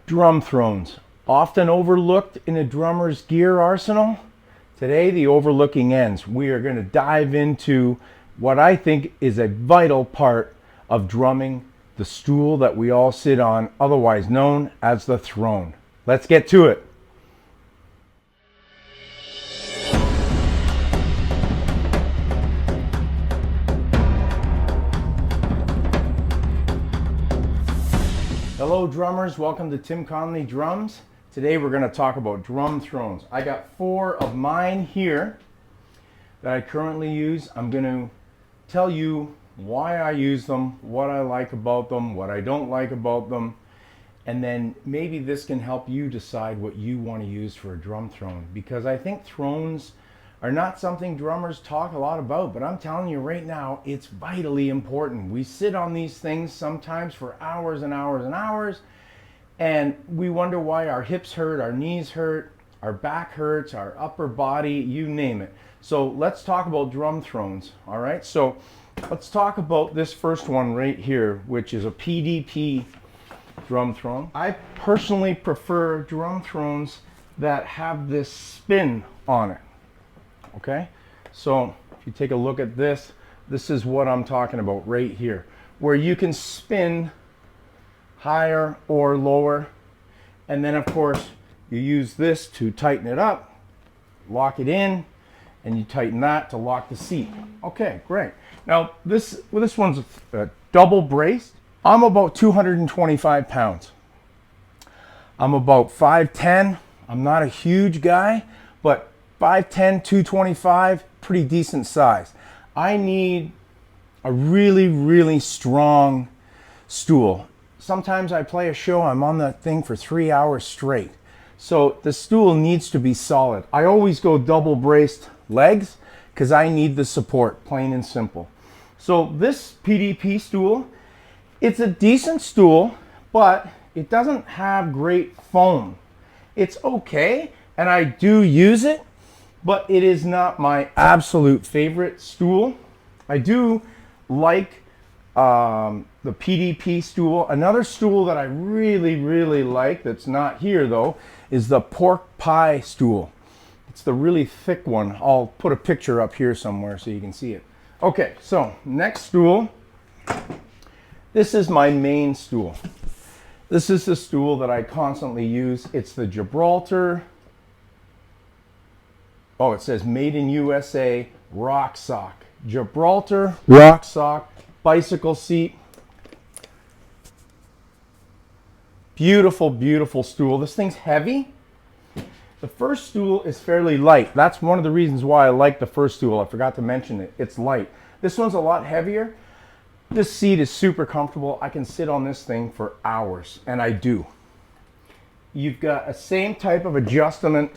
Drum thrones, often overlooked in a drummer's gear arsenal. Today, the overlooking ends. We are going to dive into what I think is a vital part of drumming, the stool that we all sit on, otherwise known as the throne. Let's get to it. Hello drummers, welcome to Tim Connolly Drums. Today we're going to talk about drum thrones. I got 4 of mine here that I currently use. I'm going to tell you why I use them, what I like about them, what I don't like about them, and then maybe this can help you decide what you want to use for a drum throne, because I think thrones are not something drummers talk a lot about, but I'm telling you right now, it's vitally important. We sit on these things sometimes for hours and hours and hours, and we wonder why our hips hurt, our knees hurt, our back hurts, our upper body, you name it. So let's talk about drum thrones, all right? So let's talk about this first one right here, which is a PDP drum throne. I personally prefer drum thrones that have this spin on it. Okay, so if you take a look at this, this is what I'm talking about right here, where you can spin higher or lower, and then of course you use this to tighten it up, lock it in, and you tighten that to lock the seat. Okay, great. Now this one's double braced. I'm about 225 pounds. I'm about 5'10". I'm not a huge guy, but 5'10", 225, pretty decent size. I need a really, really strong stool. Sometimes I play a show, I'm on that thing for 3 hours straight. So the stool needs to be solid. I always go double braced legs because I need the support, plain and simple. So this PDP stool, it's a decent stool, but it doesn't have great foam. It's okay, and I do use it, but it is not my absolute favorite stool. I do like the PDP stool. Another stool that I really, really like that's not here though is the pork pie stool. It's the really thick one. I'll put a picture up here somewhere so you can see it. Okay, so next stool. This is my main stool. This is the stool that I constantly use. It's the Gibraltar. Oh, it says made in USA rock sock. Gibraltar rock sock bicycle seat. Beautiful, beautiful stool. This thing's heavy. The first stool is fairly light. That's one of the reasons why I like the first stool. I forgot to mention it. It's light. This one's a lot heavier. This seat is super comfortable. I can sit on this thing for hours, and I do. You've got a same type of adjustment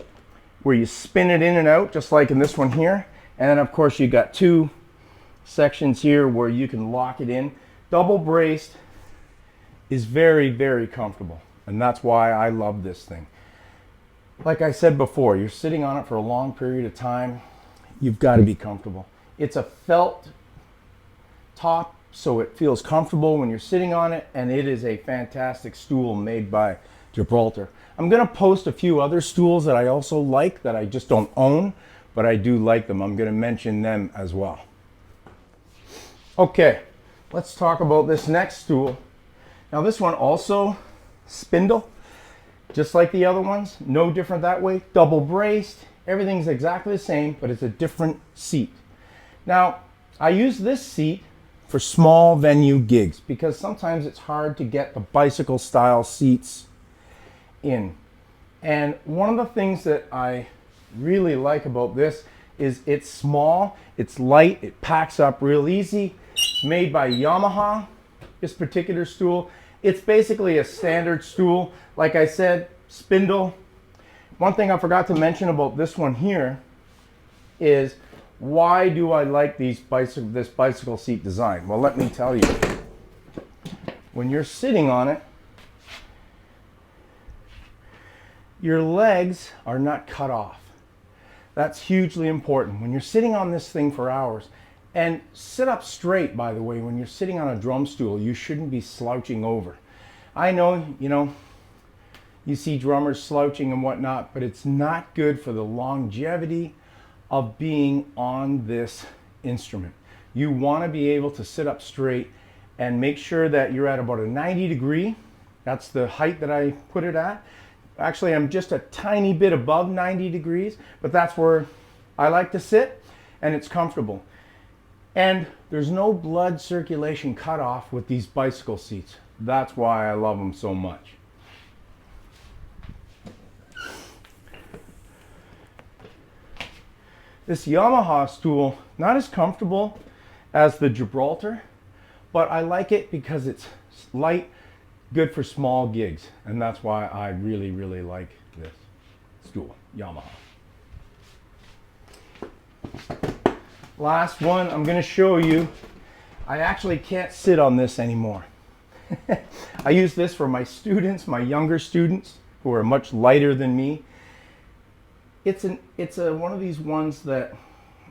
where you spin it in and out, just like in this one here. And then of course you got 2 sections here where you can lock it in. Double braced is very, very comfortable. And that's why I love this thing. Like I said before, you're sitting on it for a long period of time. You've got to be comfortable. It's a felt top, so it feels comfortable when you're sitting on it. And it is a fantastic stool made by Gibraltar. I'm going to post a few other stools that I also like that I just don't own, but I do like them. I'm going to mention them as well. Okay, let's talk about this next stool. Now this one also spindle, just like the other ones. No different that way. Double braced. Everything's exactly the same, but it's a different seat. Now, I use this seat for small venue gigs because sometimes it's hard to get the bicycle style seats in. And one of the things that I really like about this is it's small, it's light, it packs up real easy. It's made by Yamaha, this particular stool. It's basically a standard stool. Like I said, spindle. One thing I forgot to mention about this one here is why do I like this bicycle seat design? Well, let me tell you. When you're sitting on it, your legs are not cut off. That's hugely important. When you're sitting on this thing for hours, and sit up straight, by the way, when you're sitting on a drum stool, you shouldn't be slouching over. I know, you see drummers slouching and whatnot, but it's not good for the longevity of being on this instrument. You want to be able to sit up straight and make sure that you're at about a 90 degree. That's the height that I put it at. Actually, I'm just a tiny bit above 90 degrees, but that's where I like to sit, and it's comfortable. And there's no blood circulation cutoff with these bicycle seats. That's why I love them so much. This Yamaha stool, not as comfortable as the Gibraltar, but I like it because it's light, good for small gigs, and that's why I really, really like this stool, Yamaha. Last one I'm going to show you. I actually can't sit on this anymore. I use this for my students, my younger students, who are much lighter than me. It's one of these ones that,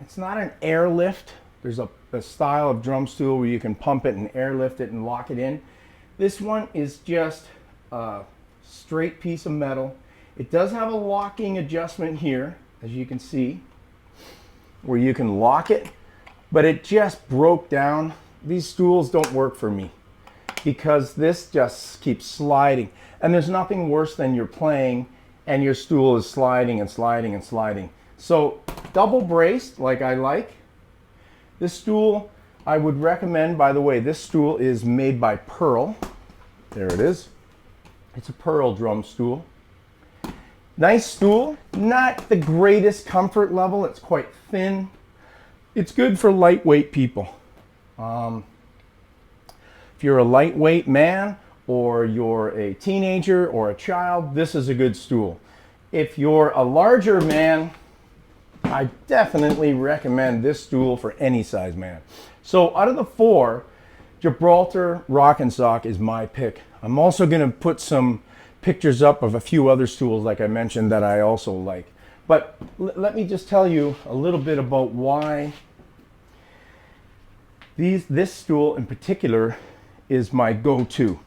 it's not an airlift. There's a style of drum stool where you can pump it and airlift it and lock it in. This one is just a straight piece of metal. It does have a locking adjustment here, as you can see, where you can lock it, but it just broke down. These stools don't work for me because this just keeps sliding, and there's nothing worse than you're playing and your stool is sliding and sliding and sliding. So double braced, like I like. This stool, I would recommend, by the way, this stool is made by Pearl. There it is. It's a Pearl drum stool. Nice stool, not the greatest comfort level. It's quite thin. It's good for lightweight people. If you're a lightweight man or you're a teenager or a child, this is a good stool. If you're a larger man, I definitely recommend this stool for any size man. So out of the four, Gibraltar Rock and Sock is my pick. I'm also going to put some pictures up of a few other stools, like I mentioned, that I also like. But let me just tell you a little bit about why this stool in particular is my go-to.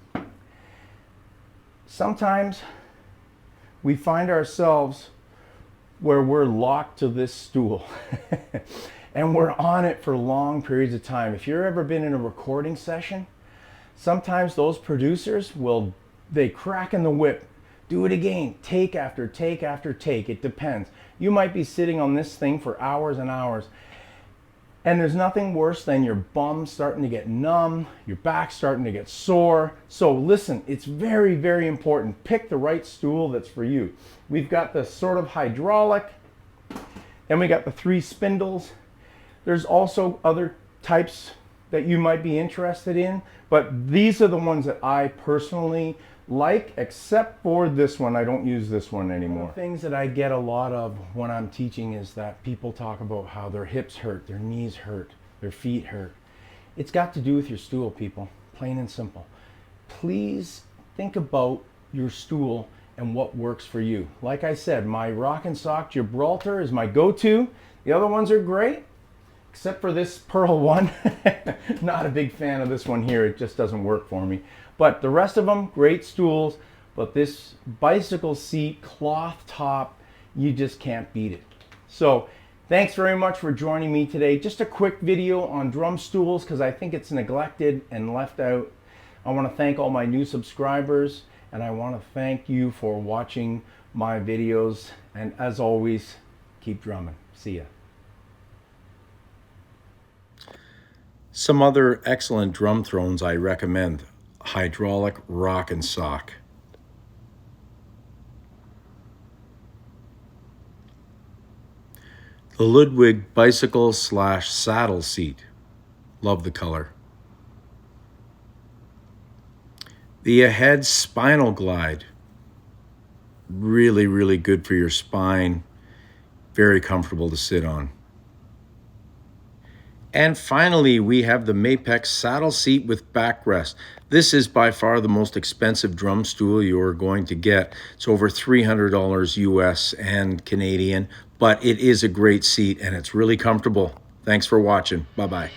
Sometimes we find ourselves where we're locked to this stool and we're on it for long periods of time. If you've ever been in a recording session, sometimes those producers they crack in the whip. Do it again, take after take after take. It depends. You might be sitting on this thing for hours and hours, and there's nothing worse than your bum starting to get numb, your back starting to get sore. So listen, it's very, very important. Pick the right stool that's for you. We've got the sort of hydraulic, and we got the 3 spindles. There's also other types that you might be interested in, but these are the ones that I personally like, except for this one. I don't use this one anymore. One of the things that I get a lot of when I'm teaching is that people talk about how their hips hurt, their knees hurt, their feet hurt. It's got to do with your stool, people, plain and simple. Please think about your stool and what works for you. Like I said, my Rock and Sock Gibraltar is my go-to. The other ones are great, except for this Pearl one. Not a big fan of this one here. It just doesn't work for me. But the rest of them, great stools. But this bicycle seat, cloth top, you just can't beat it. So thanks very much for joining me today. Just a quick video on drum stools because I think it's neglected and left out. I want to thank all my new subscribers, and I want to thank you for watching my videos. And as always, keep drumming. See ya. Some other excellent drum thrones I recommend. Hydraulic Rock and Sock. The Ludwig bicycle / saddle seat. Love the color. The Ahead Spinal Glide. Really, really good for your spine. Very comfortable to sit on. And finally, we have the Mapex saddle seat with backrest. This is by far the most expensive drum stool you are going to get. It's over $300 US and Canadian, but it is a great seat and it's really comfortable. Thanks for watching. Bye-bye.